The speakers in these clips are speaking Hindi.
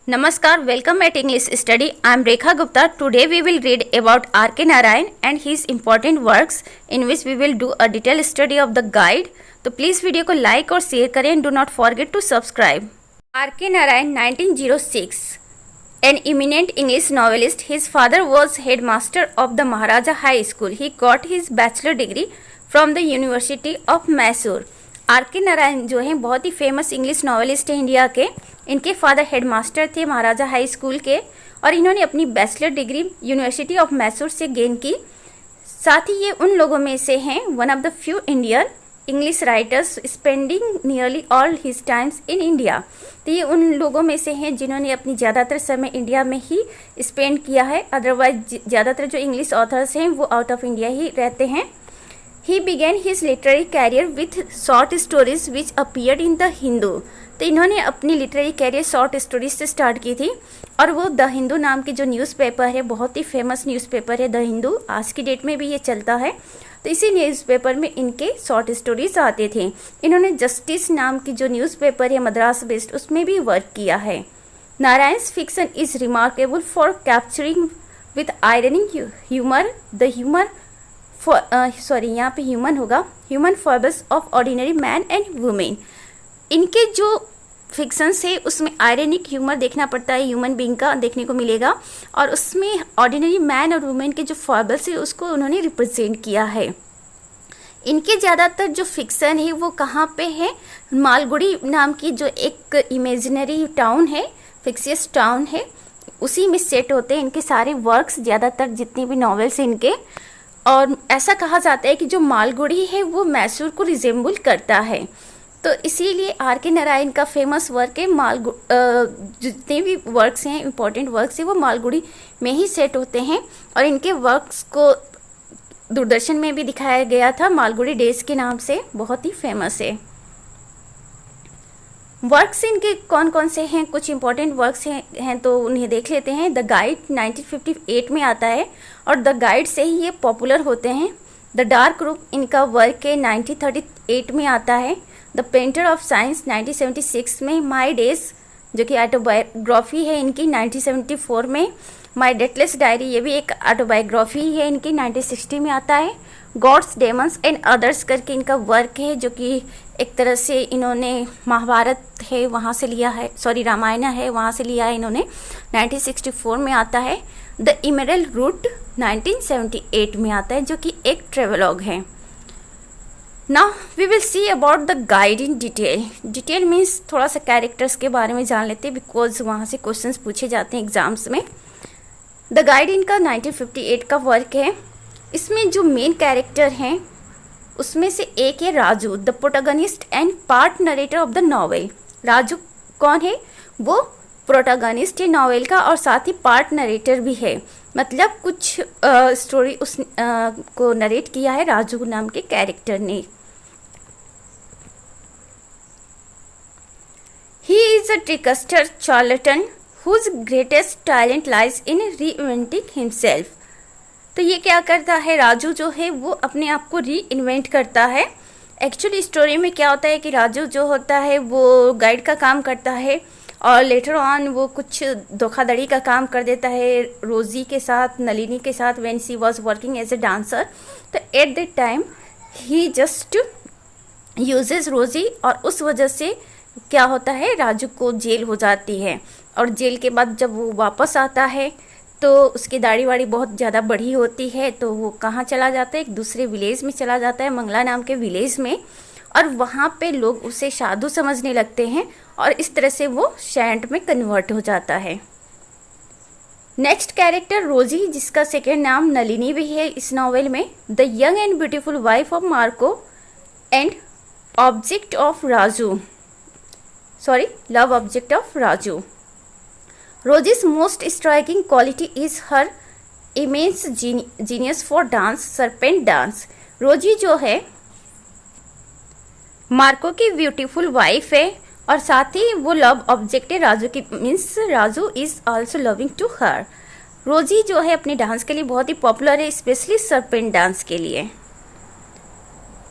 Namaskar, welcome at English Study. I am Rekha Gupta. Today we will read about R.K. Narayan and his important works in which we will do a detailed study of the guide. तो प्लीज़ वीडियो को लाइक और शेयर करें and do not forget to subscribe. R.K. Narayan 1906 an eminent English novelist. His father was headmaster of the Maharaja High School. He got his bachelor degree from the University of Mysore. R K Narayan जो हैं बहुत ही फेमस इंग्लिश नॉवेलिस्ट हैं इंडिया के. इनके फादर हेडमास्टर थे महाराजा हाई स्कूल के और इन्होंने अपनी bachelor degree university of Mysore से गेन की. साथ ही ये उन लोगों में से हैं one of the few Indian English writers spending nearly all his times in India. तो ये उन लोगों में से हैं जिन्होंने अपनी ज़्यादातर समय इंडिया में ही स्पेंड किया है. अदरवाइज ज़्यादातर जो इंग्लिश ऑथर्स हैं वो आउट ऑफ इंडिया ही रहते हैं. He began his literary career with short stories which appeared in the Hindu. तो इन्होंने अपनी लिटरेरी कैरियर शॉर्ट स्टोरीज से स्टार्ट की थी और वो द हिंदू नाम की जो न्यूज़पेपर है, बहुत ही फेमस न्यूज़पेपर है द हिंदू, आज की डेट में भी ये चलता है. तो इसी न्यूज़पेपर में इनके शॉर्ट स्टोरीज आते थे. इन्होंने जस्टिस नाम की जो न्यूज़पेपर है मद्रास बेस्ड, उसमें भी वर्क किया है. Narayan's fiction is remarkable for capturing with ironic humor the humor यहाँ पे ह्यूमन होगा, human forms of ordinary man and women. इनके जो फिक्शंस है उसमें आयरनिक ह्यूमर देखना पड़ता है, ह्यूमन बीइंग का देखने को मिलेगा और उसमें ऑर्डिनरी मैन और वुमेन के जो फॉर्बल्स है उसको उन्होंने रिप्रेजेंट किया है. इनके ज़्यादातर जो फिक्सन है वो कहाँ पे है, मालगुड़ी नाम की जो एक इमेजिनरी टाउन है, फिक्सियस टाउन है, उसी में सेट होते हैं इनके सारे वर्क्स, ज़्यादातर जितनी भी नॉवेल्स हैं इनके. और ऐसा कहा जाता है कि जो मालगुड़ी है वो मैसूर को रिजेंबल करता है. तो इसीलिए आर के नारायण का फेमस वर्क है जितने भी वर्क्स हैं, इंपॉर्टेंट वर्क्स हैं, वो मालगुड़ी में ही सेट होते हैं. और इनके वर्क्स को दूरदर्शन में भी दिखाया गया था मालगुड़ी डेज के नाम से, बहुत ही फेमस है. वर्क्स इनके कौन कौन से हैं, कुछ इंपॉर्टेंट वर्क्स हैं तो उन्हें देख लेते हैं. द गाइड 1958 में आता है और द गाइड से ही ये पॉपुलर होते हैं. द डार्क रूम इनका वर्क है 1938 में आता है. द पेंटर ऑफ साइंस 1976 में. माई डेज जो कि ऑटोबायोग्राफी है इनकी 1974 में. माई डेटलेस डायरी ये भी एक ऑटोबायोग्राफी है इनकी 1960 में आता है. गॉड्स डेमन्स एंड अदर्स करके इनका वर्क है जो कि एक तरह से इन्होंने महाभारत है वहाँ से लिया है, सॉरी रामायण है वहाँ से लिया है इन्होंने, 1964 में आता है. द इमेरल्ड रूट 1978 में आता है जो कि एक ट्रेवलॉग है. Now we will see about the Guide in detail. Detail means थोड़ा सा कैरेक्टर्स के बारे में जान लेते हैं बिकॉज वहाँ से क्वेश्चंस पूछे जाते हैं एग्जाम्स में. द गाइड इनका 1958 का वर्क है. इसमें जो मेन कैरेक्टर हैं उसमें से एक है Raju, the protagonist and part narrator of the novel. Raju कौन है, वो प्रोटोगनिस्ट है नॉवेल का और साथ ही पार्ट नरेटर भी है, मतलब कुछ स्टोरी उस को नरेट किया है राजू नाम के कैरेक्टर ने. He is a trickster charlatan whose greatest talent lies in reinventing himself. तो ये क्या करता है, राजू जो है वो अपने आप को री इन्वेंट करता है. एक्चुअली स्टोरी में क्या होता है कि राजू जो होता है वो गाइड का काम करता है और लेटर ऑन वो कुछ धोखाधड़ी का काम कर देता है रोजी के साथ, नलिनी के साथ, when she was working as a dancer. तो at that time he just uses Rosie और उस वजह से क्या होता है राजू को जेल हो जाती है. और जेल के बाद जब वो वापस आता है तो उसकी दाढ़ी वाड़ी बहुत ज़्यादा बढ़ी होती है, तो वो कहाँ चला जाता है, एक दूसरे विलेज में चला जाता है, मंगला नाम के विलेज में. और वहाँ पे लोग उसे साधु समझने लगते हैं और इस तरह से वो सैंट में कन्वर्ट हो जाता है. नेक्स्ट कैरेक्टर रोजी, जिसका सेकेंड नाम नलिनी भी है इस नॉवेल में. The young and beautiful wife of Marco and object of Raju, sorry love object of Raju. Rosie's most striking quality is her immense genius for dance, serpent dance. रोजी जो है मार्को की ब्यूटीफुल वाइफ है और साथ ही वो लव ऑब्जेक्ट है राजू की, means Raju is also loving to her. Rosie जो है अपने डांस के लिए बहुत ही पॉपुलर है, स्पेशली सरपेंट डांस के लिए.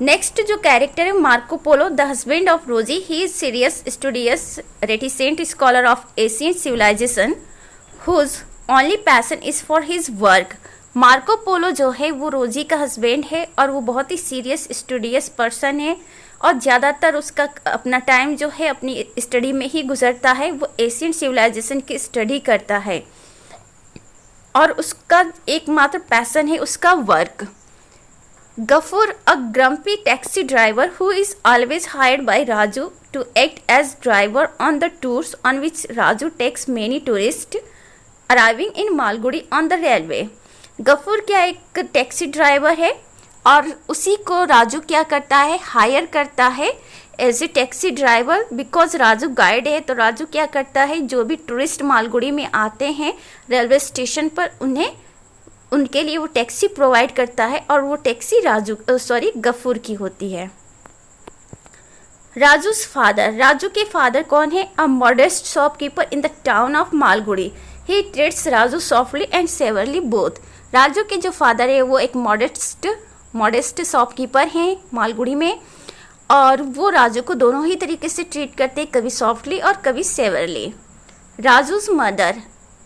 नेक्स्ट जो कैरेक्टर है Marco Polo, the husband of Rosie, he is serious, studious, reticent scholar of Asian civilization whose only passion is for his work. Marco Polo जो है वो रोजी का हस्बैंड है और वो बहुत ही सीरियस स्टूडियस पर्सन है और ज़्यादातर उसका अपना टाइम जो है अपनी स्टडी में ही गुजरता है। वो एशियन सिविलाइजेशन की स्टडी करता है और उसका एकमात्र पैशन है उसका work. Gaffur, a grumpy taxi driver who is always hired by Raju to act as driver on the tours on which Raju takes many tourist arriving in Malgudi on the railway. Gaffur क्या एक टैक्सी ड्राइवर है और उसी को राजू क्या करता है, हायर करता है as a taxi driver. Because Raju guide है तो राजू क्या करता है, जो भी टूरिस्ट मालगुड़ी में आते हैं रेलवे स्टेशन पर उनके लिए वो टैक्सी प्रोवाइड करता है और वो टैक्सी गफूर की होती है। राजू's फादर, राजू के फादर कौन है? A modest shopkeeper in the town of Malgudi, he treats Raju softly and severely both. Raju के जो फादर है वो एक मॉडेस्ट शॉपकीपर हैं मालगुड़ी में और वो राजू को दोनों ही तरीके से ट्रीट करते हैं, कभी सॉफ्टली और कभी severely. Raju's mother,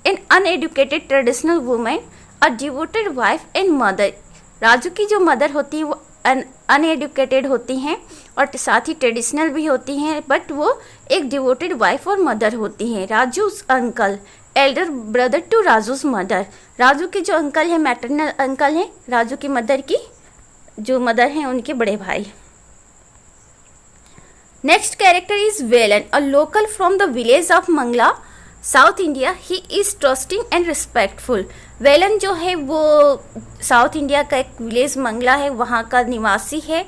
an uneducated traditional women, a devoted wife and mother. Raju की जो मदर होती है वो अनएडुकेटेड होती हैं और साथ ही ट्रेडिशनल भी होती हैं, बट वो एक डिवोटेड वाइफ और मदर होती हैं। Raju's uncle, elder brother to Raju's mother, Raju के जो अंकल हैं मैटरनल अंकल हैं, राजू की मदर की जो मदर हैं उनके बड़े भाई। Next character is Velan, a local from the village of Mangala, South India, he is trusting and respectful. Velan जो है वो साउथ इंडिया का एक विलेज मंगला है, वहाँ का निवासी है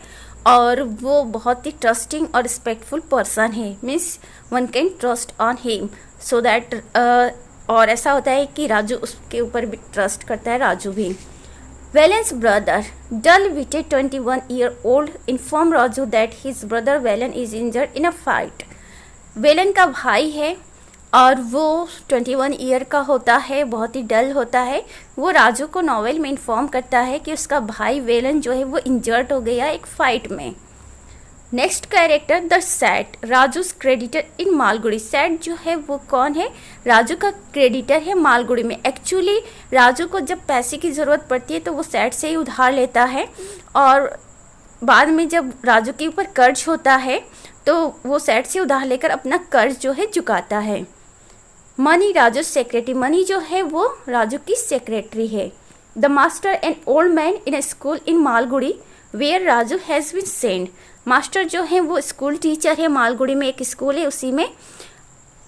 और वो बहुत ही ट्रस्टिंग और रिस्पेक्टफुल पर्सन है, means one can trust on him so that और ऐसा होता है कि राजू उसके ऊपर भी ट्रस्ट करता है, राजू भी। Velan's brother, dull witted 21-year-old inform Raju that his brother Velan is injured in a fight. Velan का भाई है और वो 21 ईयर का होता है, बहुत ही डल होता है। वो राजू को नॉवेल में इन्फॉर्म करता है कि उसका भाई वेलन जो है वो इंजर्ड हो गया एक फाइट में। Next character the Sait, Raju's creditor in Malgudi. Sait जो है वो कौन है? राजू का क्रेडिटर है मालगुड़ी में। एक्चुअली राजू को जब पैसे की ज़रूरत पड़ती है तो वो सैट से ही उधार लेता है और बाद में जब राजू के ऊपर कर्ज होता है तो वो सैट से उधार लेकर अपना कर्ज जो है चुकाता है। मनी, राजू सेक्रेटरी, मनी जो है वो राजू की सेक्रेटरी है। The master, an old man in a school in Malgudi where Raju has been send. Master जो है वो स्कूल टीचर है, मालगुड़ी में एक स्कूल है उसी में,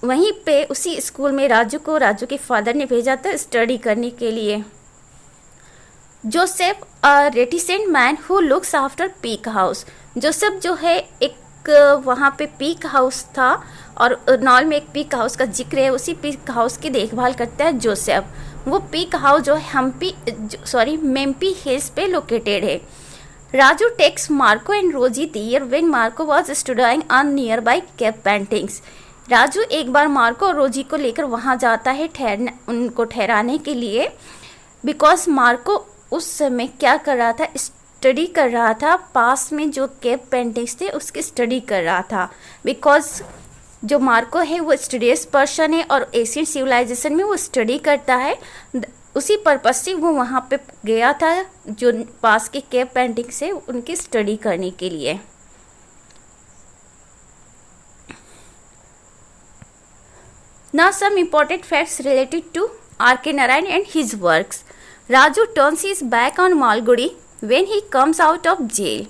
वहीं पे उसी स्कूल में राजू को राजू के फादर ने भेजा था स्टडी करने के लिए। Joseph, a reticent man who looks after peak house. Joseph जो है एक वहाँ पे पीक हाउस था और नॉल में एक पीक हाउस का जिक्र है, उसी पीक हाउस की देखभाल करता है जोसेफ। वो पीक हाउस जो है मेम्पी हिल्स पे लोकेटेड है। Raju takes Marco and Rosie there when Marco was studying on nearby cave paintings. Raju एक बार मार्को और रोजी को लेकर वहाँ जाता है उनको ठहराने के लिए, बिकॉज मार्को उस समय क्या कर रहा था, स्टडी कर रहा था, पास में जो केप पेंटिंग्स थे उसकी स्टडी कर रहा था। बिकॉज जो मार्को है वो स्टडीज पर्सन है और एशियन सिविलाइजेशन में वो स्टडी करता है, उसी पर्पज से वो वहाँ पे गया था जो पास के केप पेंटिंग से उनकी स्टडी करने के लिए। Now some important facts related to R.K. Narayan and his works. Raju turns his back on Malgudi when he comes out of jail.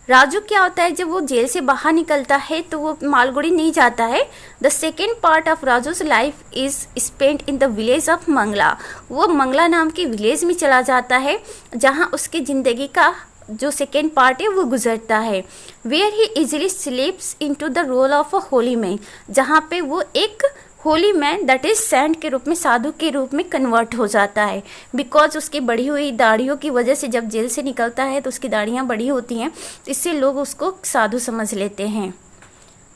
Raju क्या होता है, जब वो जेल से बाहर निकलता है तो वो मालगुड़ी नहीं जाता है। The second part of Raju's life is spent in the village of Mangala. वो मंगला नाम के विलेज में चला जाता है जहाँ उसकी ज़िंदगी का जो सेकेंड पार्ट है वो गुजरता है। Where he easily slips into the role of a holy man, जहाँ पे वो एक holy man that is saint के रूप में, साधु के रूप में कन्वर्ट हो जाता है। बिकॉज उसकी बढ़ी हुई दाढ़ियों की वजह से जब जेल से निकलता है तो उसकी दाढ़ियाँ बड़ी होती हैं, इससे लोग उसको साधु समझ लेते हैं।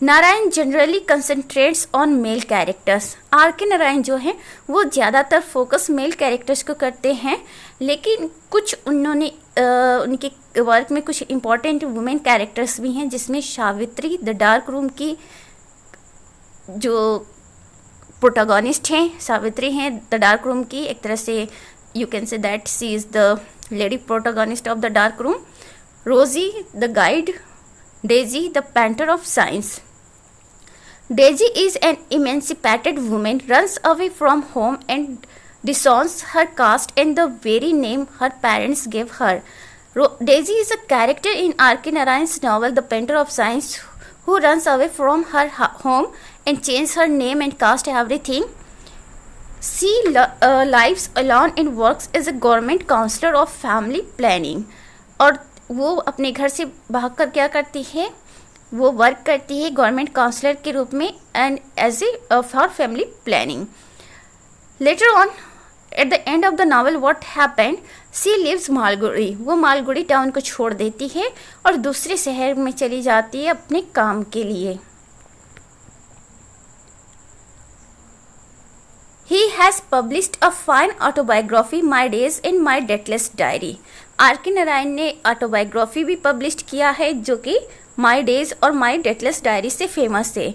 Narayan generally concentrates on male characters. R.K. Narayan जो हैं वो ज़्यादातर फोकस मेल कैरेक्टर्स को करते हैं, लेकिन कुछ उन्होंने उनके वर्क में कुछ इम्पॉर्टेंट वुमेन कैरेक्टर्स भी हैं, जिसमें सावित्री द डार्क रूम की जो प्रोटोगोनिस्ट हैं, सावित्री हैं द डार्क रूम की। एक तरह से you can say that she is the lady protagonist of the dark room. Rosie the guide, Daisy the painter of science. Daisy is an emancipated woman, runs away from home and disowns her caste and the very name her parents gave her. Daisy is a character in R.K. Narayan's novel The Painter of Science, who runs away from her home and changes her name and caste everything. She lives alone and works as a government counselor of family planning. और वो अपने घर से भागकर क्या करती है, वो वर्क करती है गवर्नमेंट काउंसलर के रूप में and as a for family planning. Later on at the end of the novel what happened, she lives Malgudi. वो मालगुड़ी टाउन को छोड़ देती है और दूसरे शहर में चली जाती है अपने काम के लिए। He has published a fine autobiography, My Days and My Deathless Diary. R.K. Narayan ने ऑटोबायोग्राफी भी पब्लिश किया है जो कि माई डेज और माई डेथलेस डायरी से फेमस है।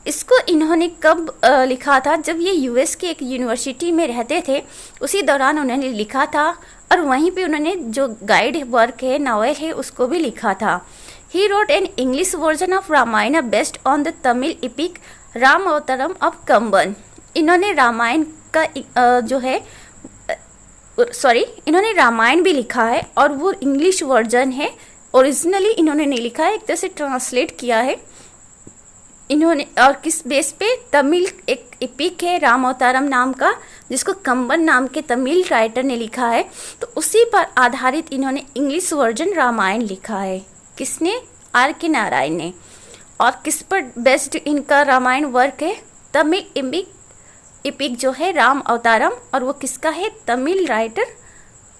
इसको इन्होंने कब लिखा था, जब ये यूएस के एक यूनिवर्सिटी में रहते थे, उसी दौरान उन्होंने लिखा था और वहीं पे उन्होंने जो गाइड वर्क है, नावल है, उसको भी लिखा था। He wrote an English version of Ramayan based on the Tamil epic Ram Avataram of Kamban. इन्होंने रामायण का जो है इन्होंने रामायण भी लिखा है और वो इंग्लिश वर्जन है। ओरिजिनली इन्होंने नहीं लिखा है, एक तरह से ट्रांसलेट किया है इन्होंने। और किस बेस पे, तमिल एक एपिक है राम अवतारम नाम का, जिसको कंबन नाम के तमिल राइटर ने लिखा है, तो उसी पर आधारित इन्होंने इंग्लिश वर्जन रामायण लिखा है। किसने? R.K. नारायण ने। और किस पर बेस्ड इनका रामायण वर्क है? तमिल एपिक जो है राम अवतारम, और वो किसका है? तमिल राइटर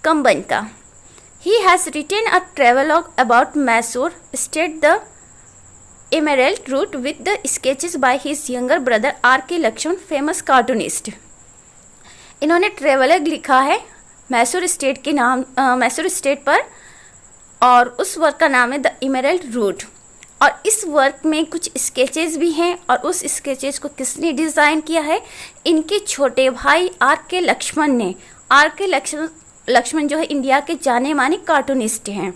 कंबन का। He has written a travelogue about Mysore state, the Emerald Route, with the sketches by his younger brother R.K. Lakshman, famous cartoonist. इन्होंने ट्रेवलॉग लिखा है मैसूर स्टेट के नाम, मैसूर स्टेट पर, और उस वर्क का नाम है द इमरल्ड रूट। और इस वर्क में कुछ स्केचेस भी हैं, और उस स्केचेस को किसने डिज़ाइन किया है? इनके छोटे भाई R.K. लक्ष्मण ने। R.K. लक्ष्मण जो है इंडिया के जाने माने कार्टूनिस्ट हैं।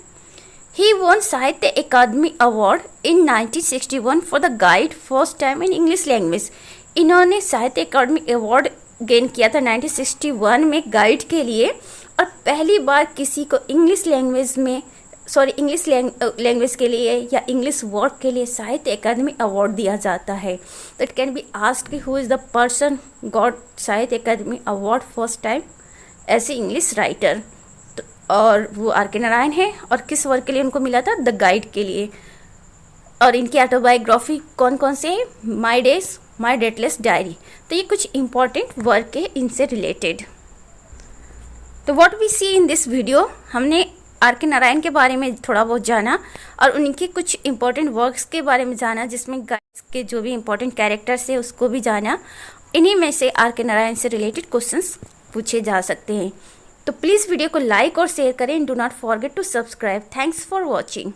He won Sahitya Akademi award in 1961 for the guide, first time in English language. इन्होंने साहित्य अकादमी अवार्ड गेन किया था 1961 में गाइड के लिए, और पहली बार किसी को इंग्लिश लैंग्वेज के लिए या इंग्लिश वर्ड के लिए साहित्य अकादमी अवार्ड दिया जाता है। तो इट कैन बी आस्क्ड कि who is the person got Sahitya Akademi award first time as a English writer. तो और वो R.K. नारायण है। और किस वर्क के लिए उनको मिला था? द गाइड के लिए। और इनकी ऑटोबायोग्राफी कौन कौन से है? My Days, My Deathless Diary. तो ये कुछ इंपॉर्टेंट वर्क है इनसे रिलेटेड। तो what we see in this video, हमने R.K. नारायण के बारे में थोड़ा बहुत जाना और उनके कुछ इंपॉर्टेंट वर्क्स के बारे में जाना, जिसमें गाइड्स के जो भी इंपॉर्टेंट कैरेक्टर्स है उसको भी जाना। इन्हीं में से R.K. नारायण से रिलेटेड क्वेश्चंस पूछे जा सकते हैं। तो प्लीज़ वीडियो को लाइक और शेयर करें। Do not forget to subscribe. Thanks for watching.